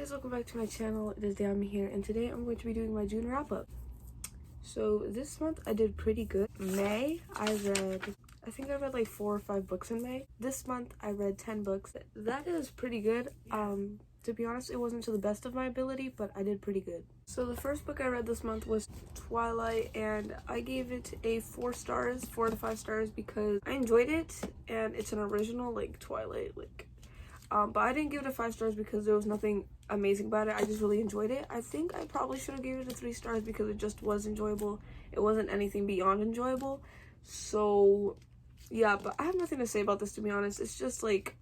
guys, welcome back to my channel. It is Dami here, and today I'm going to be doing my June wrap-up. So this month I did pretty good. May, I think I read like 4 or 5 books in May. This month I read 10 books. That is pretty good. To be honest, it wasn't to the best of my ability, but I did pretty good. So the first book I read this month was Twilight, and I gave it a 4 stars, 4 to 5 stars, because I enjoyed it, and it's an original, like, Twilight, like, but I didn't give it a 5 stars because there was nothing amazing about it. I just really enjoyed it. I think I probably should have given it a 3 stars because it just was enjoyable. It wasn't anything beyond enjoyable. So yeah, but I have nothing to say about this, to be honest. It's just like,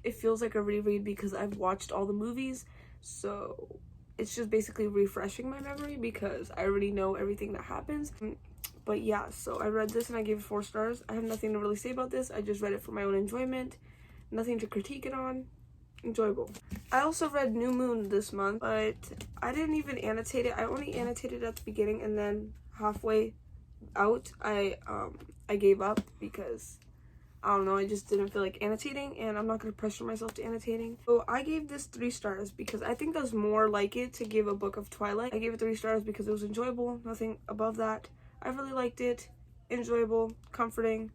it feels like a reread because I've watched all the movies, so it's just basically refreshing my memory because I already know everything that happens. But yeah, so I read this and I gave it 4 stars. I have nothing to really say about this. I just read it for my own enjoyment. Nothing to critique it on. Enjoyable. I also read New Moon this month, but I didn't even annotate it. I only annotated at the beginning, and then halfway out I gave up because I don't know, I just didn't feel like annotating, and I'm not going to pressure myself to annotating. So I gave this 3 stars because I think that's more like it to give a book of Twilight. I gave it 3 stars because it was enjoyable, nothing above that. I really liked it. Enjoyable, comforting,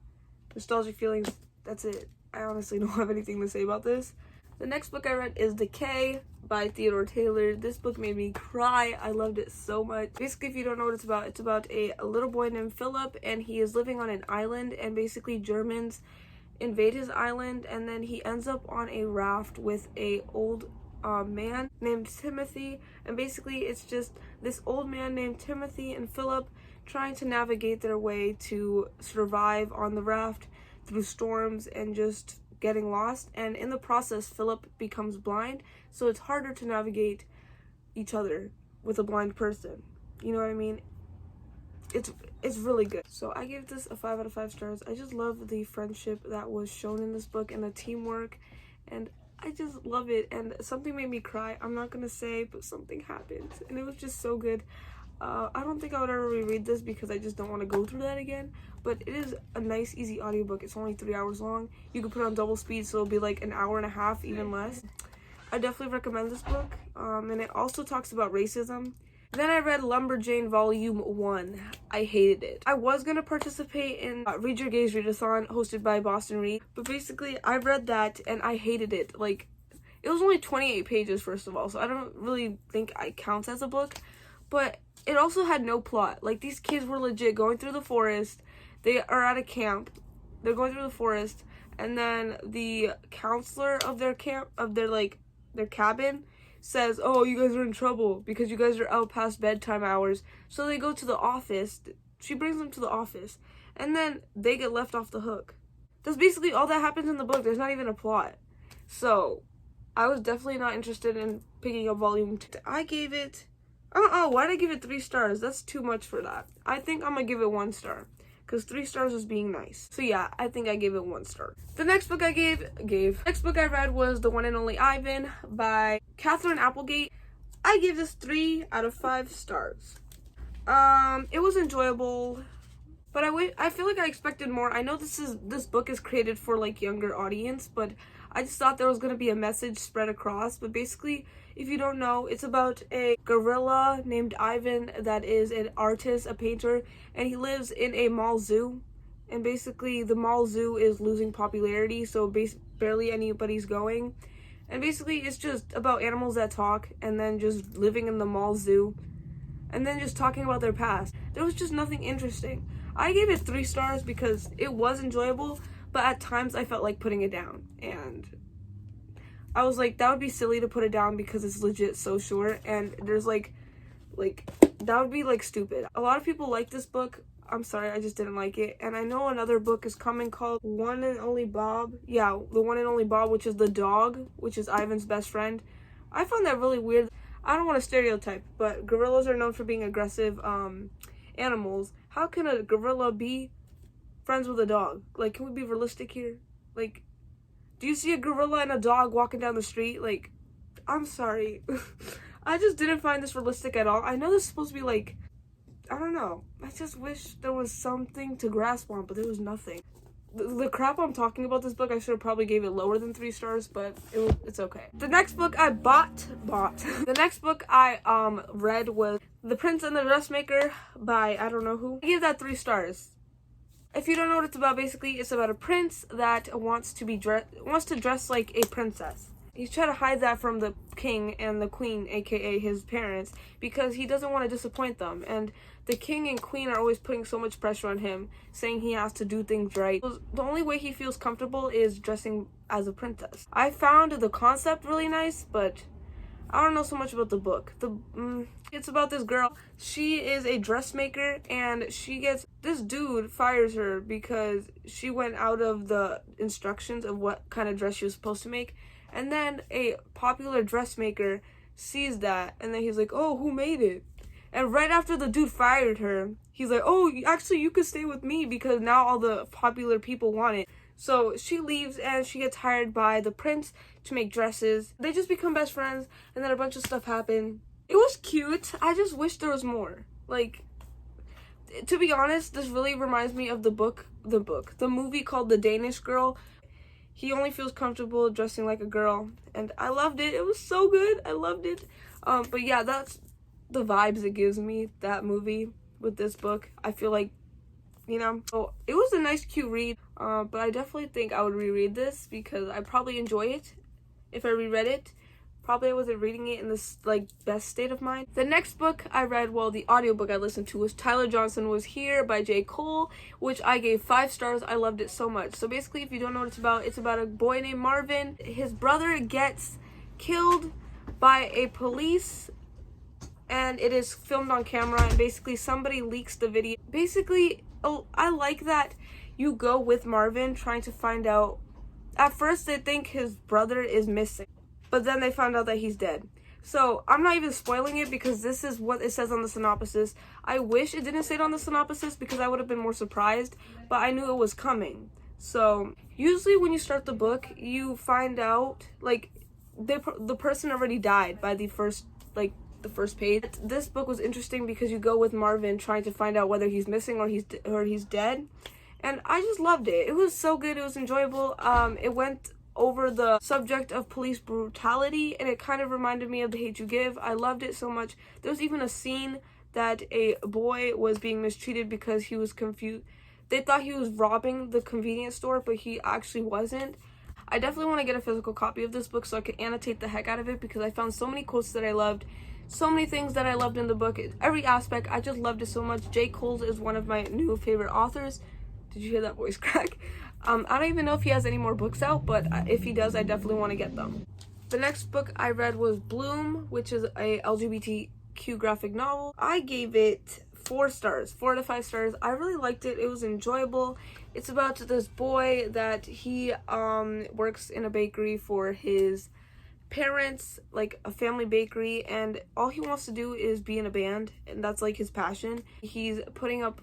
nostalgic feelings. That's it. I honestly don't have anything to say about this. The next book I read is Decay by Theodore Taylor. This book made me cry. I loved it so much. Basically, if you don't know what it's about a little boy named Philip, and he is living on an island, and basically Germans invade his island, and then he ends up on a raft with a old man named Timothy, and basically it's just this old man named Timothy and Philip trying to navigate their way to survive on the raft through storms and just getting lost, and in the process Philip becomes blind, so it's harder to navigate each other with a blind person. You know what I mean? It's really good. So I give this a 5 out of 5 stars. I just love the friendship that was shown in this book and the teamwork, and I just love it. And something made me cry. I'm not gonna say, but something happened, and it was just so good. I don't think I would ever reread this because I just don't want to go through that again, but it is a nice, easy audiobook. It's only 3 hours long. You can put it on double speed, so it'll be like an hour and a half, even less. I definitely recommend this book, and it also talks about racism. Then I read Lumberjane Volume 1. I hated it. I was going to participate in Read Your Gaze Readathon hosted by Boston Read, but basically I read that and I hated it. Like, it was only 28 pages, first of all, so I don't really think it counts as a book, but it also had no plot. Like, these kids were legit going through the forest. They are at a camp. They're going through the forest, and then the counselor of their camp, of their cabin, says, "Oh, you guys are in trouble because you guys are out past bedtime hours." So they go to the office. She brings them to the office, and then they get left off the hook. That's basically all that happens in the book. There's not even a plot. So I was definitely not interested in picking up volume 2. I gave it, why did I give it 3 stars? That's too much for that. I think I'm gonna give it 1 star because 3 stars was being nice. So yeah, I think I gave it 1 star. The next book I next book I read was The One and Only Ivan by Catherine Applegate. I gave this 3 out of 5 stars. It was enjoyable, but I feel like I expected more. I know this book is created for like younger audience, but I just thought there was going to be a message spread across. But basically, if you don't know, it's about a gorilla named Ivan that is an artist, a painter, and he lives in a mall zoo. And basically, the mall zoo is losing popularity, so barely anybody's going. And basically, it's just about animals that talk, and then just living in the mall zoo, and then just talking about their past. There was just nothing interesting. I gave it 3 stars because it was enjoyable, but at times I felt like putting it down, and I was like, that would be silly to put it down because it's legit so short, and there's like that would be like stupid. A lot of people like this book. I'm sorry, I just didn't like it. And I know another book is coming called One and Only Bob. Yeah, The One and Only Bob, which is the dog, which is Ivan's best friend. I found that really weird. I don't want to stereotype, but gorillas are known for being aggressive animals. How can a gorilla be friends with a dog? Like, can we be realistic here? Like, do you see a gorilla and a dog walking down the street? Like, I'm sorry. I just didn't find this realistic at all. I know this is supposed to be like, I don't know. I just wish there was something to grasp on, but there was nothing. the crap I'm talking about this book, I should have probably gave it lower than 3 stars, but it's okay. The next book I bought. The next book I read was The Prince and the Dressmaker by I don't know who. I gave that 3 stars. If you don't know what it's about, basically it's about a prince that wants to dress like a princess. He's trying to hide that from the king and the queen, aka his parents, because he doesn't want to disappoint them. And the king and queen are always putting so much pressure on him, saying he has to do things right. The only way he feels comfortable is dressing as a princess. I found the concept really nice, but I don't know so much about the book. It's about this girl. She is a dressmaker, and this dude fires her because she went out of the instructions of what kind of dress she was supposed to make. And then a popular dressmaker sees that, and then he's like, oh, who made it? And right after the dude fired her, he's like, oh, actually, you could stay with me because now all the popular people want it. So she leaves, and she gets hired by the prince to make dresses. They just become best friends, and then a bunch of stuff happened. It was cute. I just wish there was more. Like, to be honest, this really reminds me of the movie called The Danish Girl. He only feels comfortable dressing like a girl, and I loved it. It was so good. I loved it. But yeah, that's the vibes it gives me, that movie with this book. I feel like, so it was a nice, cute read, but I definitely think I would reread this because I probably enjoy it if I reread it. Probably I wasn't reading it in this, best state of mind. The next book I read, the audiobook I listened to was Tyler Johnson Was Here by J. Cole, which I gave 5 stars. I loved it so much. So basically, if you don't know what it's about a boy named Marvin. His brother gets killed by a police, and it is filmed on camera, and basically somebody leaks the video. Basically, I like that you go with Marvin trying to find out. At first, they think his brother is missing, but then they found out that he's dead. So I'm not even spoiling it because this is what it says on the synopsis. I wish it didn't say it on the synopsis because I would have been more surprised, but I knew it was coming. So usually when you start the book, you find out the person already died by the first page. This book was interesting because you go with Marvin trying to find out whether he's missing or he's dead. And I just loved it. It was so good. It was enjoyable. It went over the subject of police brutality, and it kind of reminded me of The Hate U Give. I loved it so much. There was even a scene that a boy was being mistreated because he was confused. They thought he was robbing the convenience store, but he actually wasn't. I definitely want to get a physical copy of this book so I can annotate the heck out of it because I found so many quotes that I loved. So many things that I loved in the book. Every aspect, I just loved it so much. J. Cole is one of my new favorite authors. Did you hear that voice crack? I don't even know if he has any more books out, but if he does, I definitely want to get them. The next book I read was Bloom, which is a LGBTQ graphic novel. I gave it 4 stars, 4 out of 5 stars. I really liked it. It was enjoyable. It's about this boy that he works in a bakery for his parents, like a family bakery, and all he wants to do is be in a band, and that's his passion. He's putting up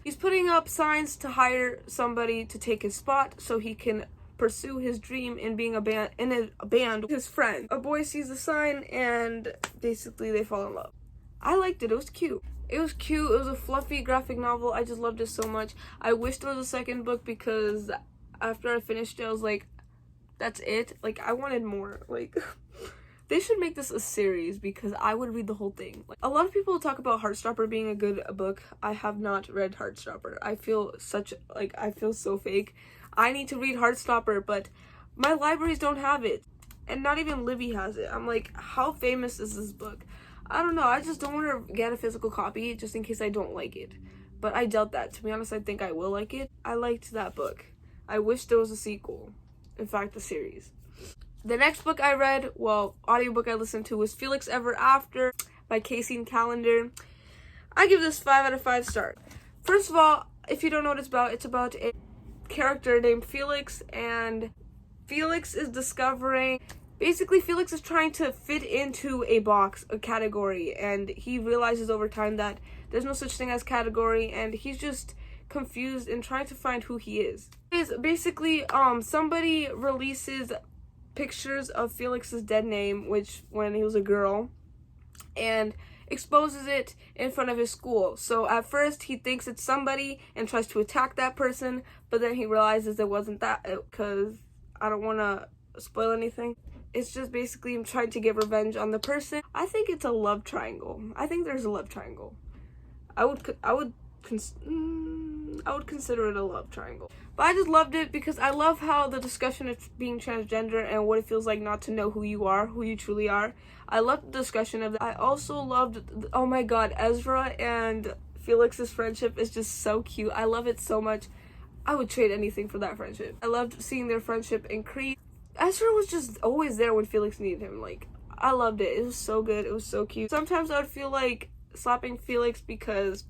he's putting up signs to hire somebody to take his spot so he can pursue his dream in being in a band with his friend. A boy sees the sign and basically they fall in love. I liked it. It was cute. It was cute. It was a fluffy graphic novel. I just loved it so much. I wish there was a second book because after I finished it, I was like, that's it. I wanted more. They should make this a series because I would read the whole thing. A lot of people talk about Heartstopper being a good book. I have not read Heartstopper. I feel so fake. I need to read Heartstopper, but my libraries don't have it. And not even Libby has it. I'm like, how famous is this book? I don't know. I just don't want to get a physical copy just in case I don't like it. But I doubt that. To be honest, I think I will like it. I liked that book. I wish there was a sequel. In fact, a series. The next book I read, audiobook I listened to was Felix Ever After by Casey and Calendar. I give this 5 out of 5 stars. First of all, if you don't know what it's about a character named Felix, and Felix is Felix is trying to fit into a box, a category, and he realizes over time that there's no such thing as category, and he's just confused and trying to find who he is. Basically, somebody releases pictures of Felix's dead name, which when he was a girl, and exposes it in front of his school. So at first he thinks it's somebody and tries to attack that person, but then he realizes it wasn't that, because I don't want to spoil anything. It's just basically him trying to get revenge on the person. I think it's a love triangle. I think there's a love triangle. I would consider it a love triangle. But I just loved it because I love how the discussion of being transgender and what it feels like not to know who you are, who you truly are. I loved the discussion of that. I also loved, oh my god, Ezra and Felix's friendship is just so cute. I love it so much. I would trade anything for that friendship. I loved seeing their friendship increase. Ezra was just always there when Felix needed him. Like, I loved it. It was so good. It was so cute. Sometimes I would feel like slapping Felix because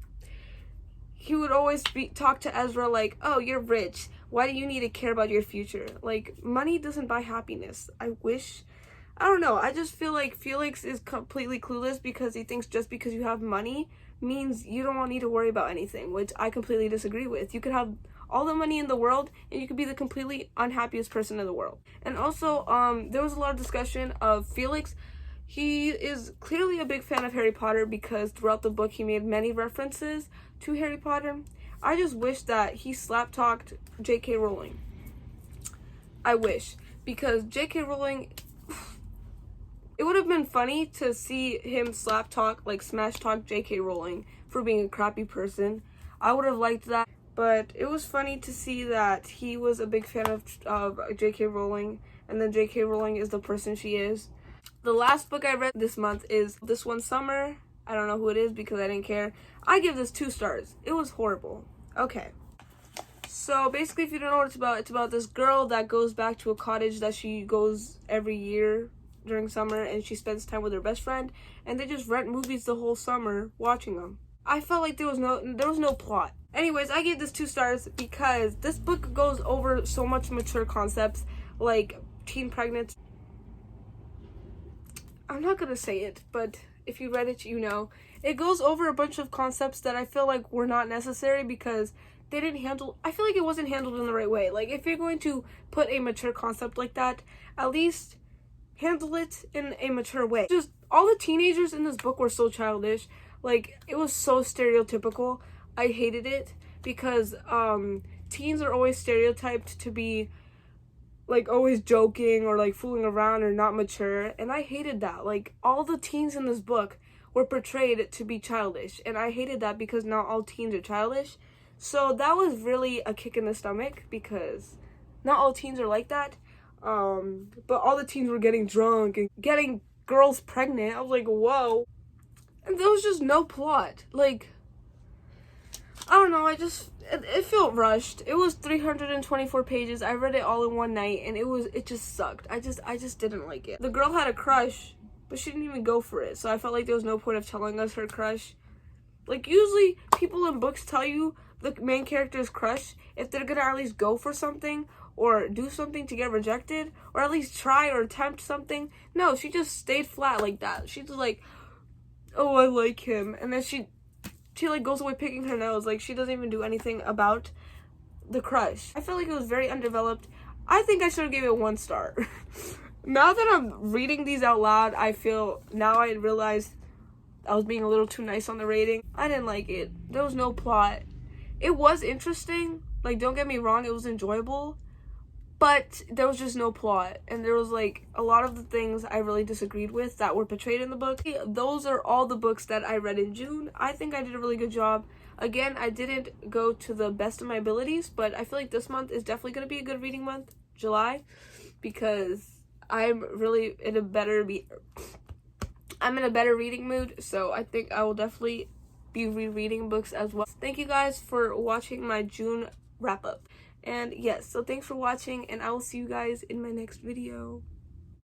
he would always talk to Ezra like, oh, you're rich. Why do you need to care about your future? Like, money doesn't buy happiness. I don't know. I just feel like Felix is completely clueless because he thinks just because you have money means you don't need to worry about anything, which I completely disagree with. You could have all the money in the world and you could be the completely unhappiest person in the world. And also, there was a lot of discussion of Felix. He is clearly a big fan of Harry Potter because throughout the book he made many references to Harry Potter. I just wish that he slap-talked J.K. Rowling. I wish. Because J.K. Rowling, it would have been funny to see him slap-talk, like smash-talk J.K. Rowling for being a crappy person. I would have liked that. But it was funny to see that he was a big fan of J.K. Rowling, and then J.K. Rowling is the person she is. The last book I read this month is This One Summer. I don't know who it is because I didn't care. I give this 2 stars. It was horrible. Okay. So basically, if you don't know what it's about this girl that goes back to a cottage that she goes every year during summer, and she spends time with her best friend, and they just rent movies the whole summer watching them. I felt like there was no plot. Anyways, I gave this 2 stars because this book goes over so much mature concepts like teen pregnancy. I'm not gonna say it, but if you read it, you know. It goes over a bunch of concepts that I feel like were not necessary because they didn't handle, I feel like it wasn't handled in the right way. Like, if you're going to put a mature concept like that, at least handle it in a mature way. Just, all the teenagers in this book were so childish. Like, it was so stereotypical. I hated it because teens are always stereotyped to be like always joking or like fooling around or not mature, and I hated that. Like, all the teens in this book were portrayed to be childish, and I hated that because not all teens are childish. So that was really a kick in the stomach because not all teens are like that. But all the teens were getting drunk and getting girls pregnant. I was like, whoa. And there was just no plot. Like, I don't know, it felt rushed. It was 324 pages. I read it all in one night, and it just sucked. I just didn't like it. The girl had a crush, but she didn't even go for it, so I felt like there was no point of telling us her crush. Like, usually people in books tell you the main character's crush if they're gonna at least go for something or do something to get rejected, or at least try or attempt something. No, she just stayed flat like that. She's just like, oh, I like him, and then she like goes away picking her nose. Like, she doesn't even do anything about the crush. I felt like it was very undeveloped. I think I should have gave it 1 star. Now that I'm reading these out loud, I realize I was being a little too nice on the rating. I didn't like it. There was no plot. It was interesting. Like, don't get me wrong, it was enjoyable. But there was just no plot, and there was like a lot of the things I really disagreed with that were portrayed in the book. Those are all the books that I read in June. I think I did a really good job. Again, I didn't go to the best of my abilities, but I feel like this month is definitely going to be a good reading month, July, because I'm really in a better reading mood, so I think I will definitely be rereading books as well. Thank you guys for watching my June wrap up. And yes, so thanks for watching, and I will see you guys in my next video.